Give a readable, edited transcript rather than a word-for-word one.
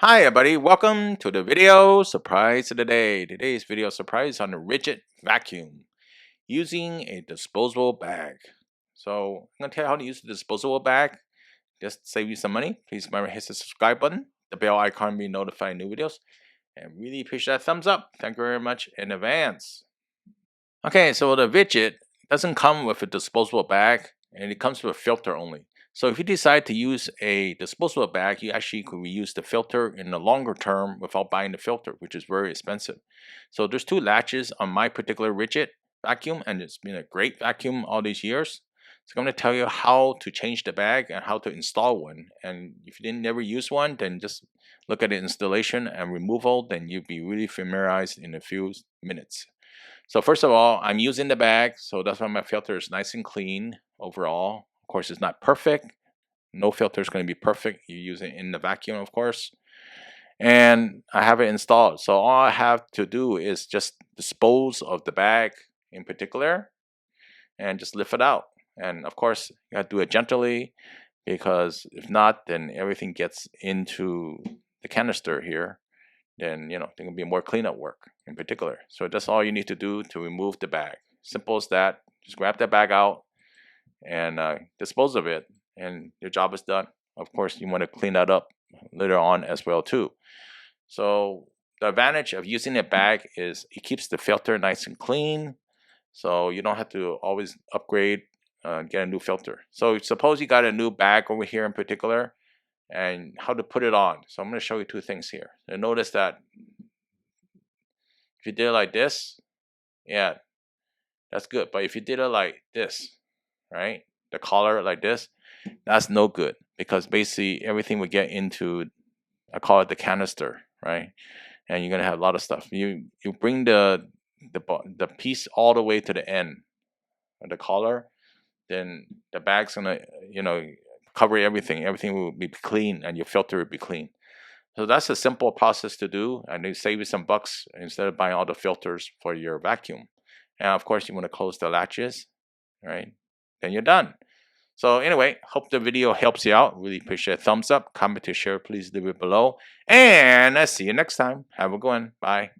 Hi everybody, welcome to the video surprise of the day. Today's video surprise on the Ridgit vacuum using a disposable bag. So I'm going to tell you how to use the disposable bag. Just save you some money. Please remember to hit the subscribe button, the bell icon to be notified new videos, and really appreciate that thumbs up. Thank you very much in advance. Okay, so the Ridgit doesn't come with a disposable bag, and it comes with a filter only. So if you decide to use a disposable bag, you actually could reuse the filter in the longer term without buying the filter, which is very expensive. So there's two latches on my particular Ridgit vacuum, and it's been a great vacuum all these years. So I'm going to tell you how to change the bag and how to install one. And if you didn't never use one, then just look at the installation and removal, then you'll be really familiarized in a few minutes. So first of all, I'm using the bag, so that's why my filter is nice and clean overall. Of course, it's not perfect. No filter is going to be perfect. You use it in the vacuum, of course. And I have it installed. So all I have to do is just dispose of the bag in particular and just lift it out. And of course, you have to do it gently because if not, then everything gets into the canister here. Then there can be more cleanup work in particular. So that's all you need to do to remove the bag. Simple as that. Just grab that bag out and dispose of it, and your job is done. Of course, you want to clean that up later on as well too. So the advantage of using a bag is it keeps the filter nice and clean, so you don't have to always upgrade, get a new filter. So suppose you got a new bag over here in particular, and how to put it on. So I'm going to show you two things here. And notice that if you did it like this, yeah, that's good. But if you did it like this, right, the collar like this, that's no good because basically everything would get into, I call it the canister, right? And you're gonna have a lot of stuff. You bring the piece all the way to the end of the collar, then the bag's gonna cover everything. Everything will be clean, and your filter will be clean. So that's a simple process to do, and it saves you some bucks instead of buying all the filters for your vacuum. And of course, you want to close the latches, right? Then you're done. So anyway, hope the video helps you out. Really appreciate a thumbs up, comment to share, please leave it below. And I'll see you next time. Have a good one. Bye.